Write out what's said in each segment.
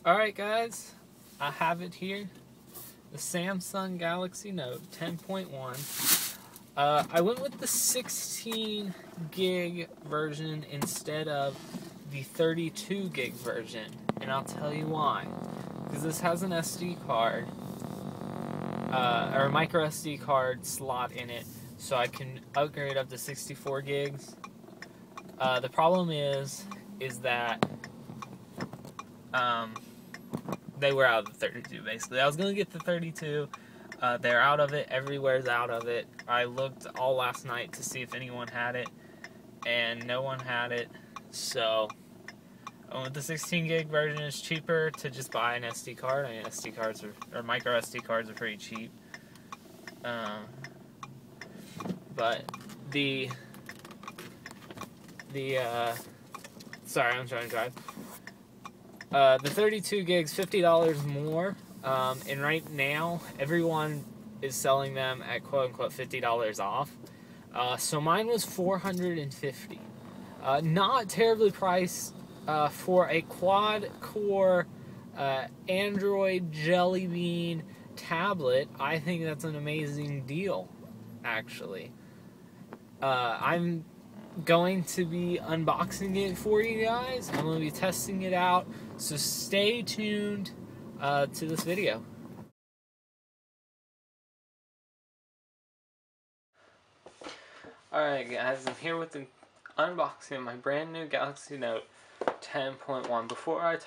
Alright guys, I have it here. The Samsung Galaxy Note 10.1. I went with the 16 gig version instead of the 32 gig version, and I'll tell you why. Because this has an SD card, or a micro SD card slot in it, so I can upgrade up to 64 gigs. The problem is that they were out of the 32, basically. I was going to get the 32. They're out of it. Everywhere's out of it. I looked all last night to see if anyone had it, and no one had it. So, the 16 gig version is cheaper to just buy an SD card. I mean, SD cards or micro SD cards are pretty cheap. But sorry, I'm trying to drive. The 32 gigs, $50 more, and right now everyone is selling them at quote-unquote $50 off. So mine was $450. Not terribly priced for a quad-core Android Jelly Bean tablet. I think that's an amazing deal, actually. I'm going to be unboxing it for you guys. I'm going to be testing it out, so stay tuned to this video. Alright guys, I'm here with the unboxing of my brand new Galaxy Note 10.1. Before I get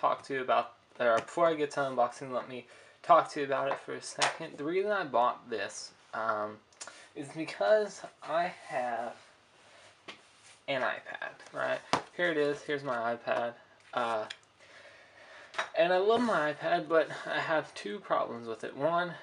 to unboxing, let me talk to you about it for a second. The reason I bought this is because I have an iPad, right? Here it is. Here's my iPad. And I love my iPad, but I have two problems with it. One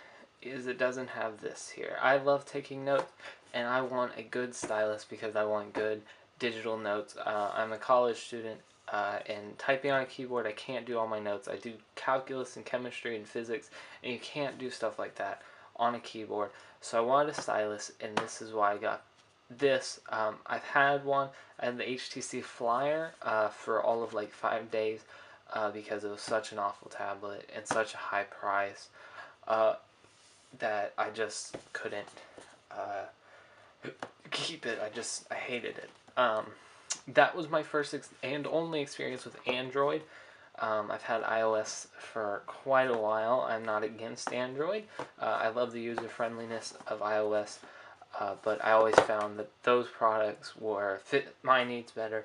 is it doesn't have this here. I love taking notes, and I want a good stylus because I want good digital notes. I'm a college student, and typing on a keyboard, I can't do all my notes. I do calculus and chemistry and physics, and you can't do stuff like that on a keyboard. So I wanted a stylus, and this is why I got this. I've had one. I had the HTC Flyer for all of like 5 days because it was such an awful tablet and such a high price that I just couldn't keep it. I hated it. That was my first and only experience with Android. I've had iOS for quite a while. I'm not against Android. I love the user friendliness of iOS. But I always found that those products fit my needs better,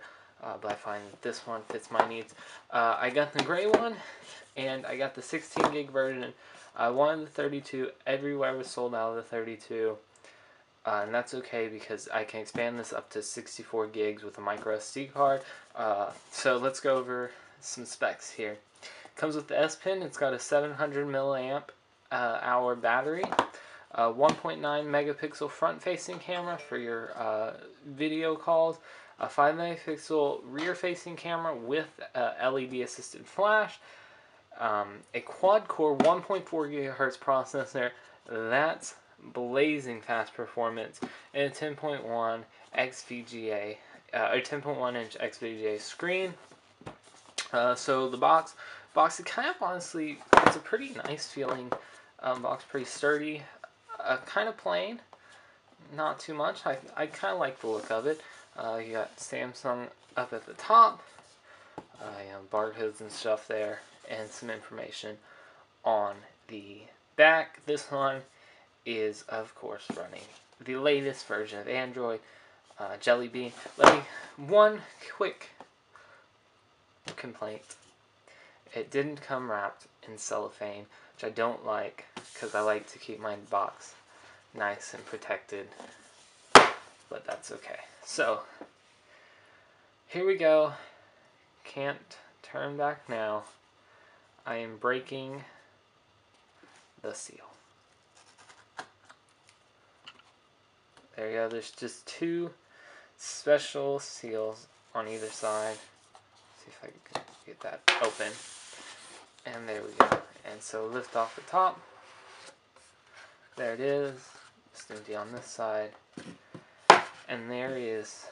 but I find that this one fits my needs. I got the gray one, and I got the 16 gig version. I wanted the 32. Everywhere was sold out of the 32, and that's okay because I can expand this up to 64 gigs with a micro SD card. So let's go over some specs here. Comes with the S Pen. It's got a 700 milliamp hour battery. 1.9 megapixel front-facing camera for your video calls, a 5 megapixel rear-facing camera with LED-assisted flash, a quad-core 1.4 gigahertz processor. That's blazing fast performance, and a 10.1 XVGA, or 10.1-inch XVGA screen. So the box, it kind of honestly, it's a pretty nice feeling box, pretty sturdy. Kind of plain, not too much. I kind of like the look of it. You got Samsung up at the top, barcodes and stuff there, and some information on the back. This one is, of course, running the latest version of Android, Jelly Bean. One quick complaint. It didn't come wrapped in cellophane, which I don't like because I like to keep my box nice and protected, but that's okay. So here we go. Can't turn back now. I am breaking the seal. There you go. There's just two special seals on either side. See if I can get that open. And there we go. And so lift off the top. There it is. It's empty on this side. And there is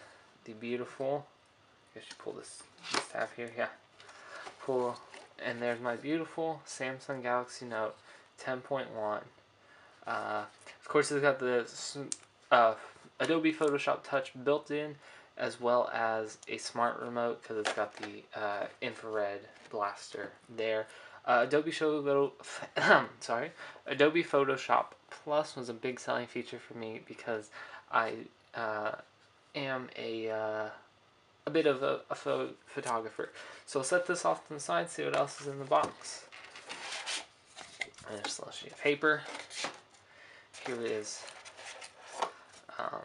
the beautiful, I guess you pull this tab here, yeah. Pull and there's my beautiful Samsung Galaxy Note 10.1. Of course, it's got the Adobe Photoshop Touch built in, as well as a smart remote because it's got the infrared blaster there. Adobe Photoshop Plus was a big selling feature for me because I am a bit of a photographer. So I'll set this off to the side, see what else is in the box. And just a little sheet of paper. Here is the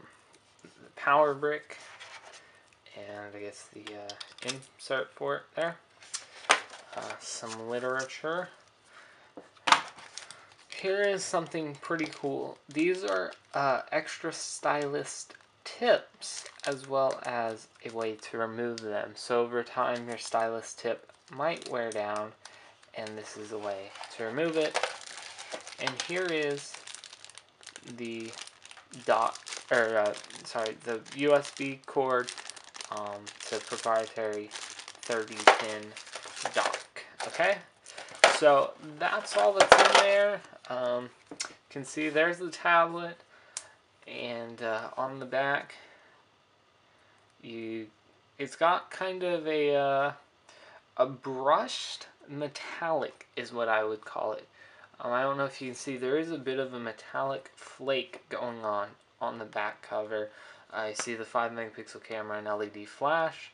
power brick, and I guess the insert for it there. Some literature. Here is something pretty cool. These are extra stylist tips as well as a way to remove them. So over time your stylus tip might wear down, and this is a way to remove it. And here is the the USB cord to proprietary 30-pin dock. Okay, so that's all that's in there. You can see there's the tablet, and on the back, it's got kind of a brushed metallic is what I would call it. I don't know if you can see, there is a bit of a metallic flake going on the back cover. I see the 5 megapixel camera and LED flash.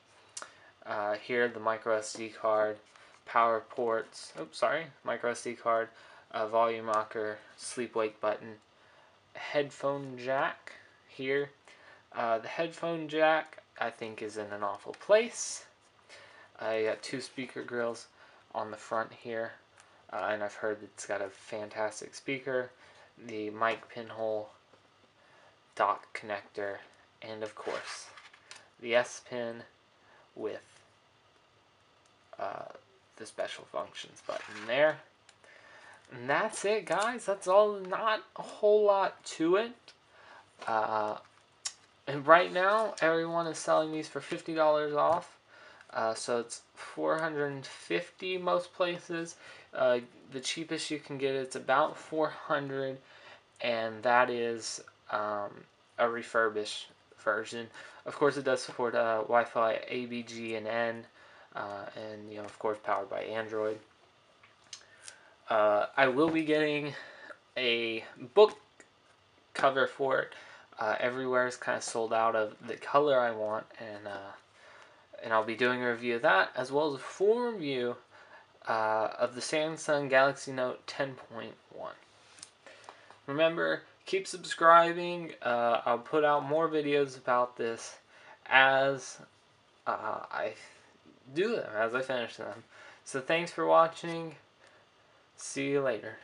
Here the micro SD card, power ports. Oops, sorry, micro SD card, volume rocker, sleep wake button, headphone jack here. The headphone jack I think is in an awful place. I got 2 speaker grills on the front here, and I've heard it's got a fantastic speaker, the mic pinhole, dock connector, and of course the S pin with the special functions button there. And that's it, guys. That's all. Not a whole lot to it. And right now, everyone is selling these for $50 off. So it's $450 most places. The cheapest you can get it's about $400, and that is a refurbished version. Of course, it does support Wi-Fi, ABG, and N, and of course, powered by Android. I will be getting a book cover for it. Everywhere is kind of sold out of the color I want, and I'll be doing a review of that, as well as a full review of the Samsung Galaxy Note 10.1. Remember, keep subscribing. I'll put out more videos about this as I do them, as I finish them. So thanks for watching. See you later.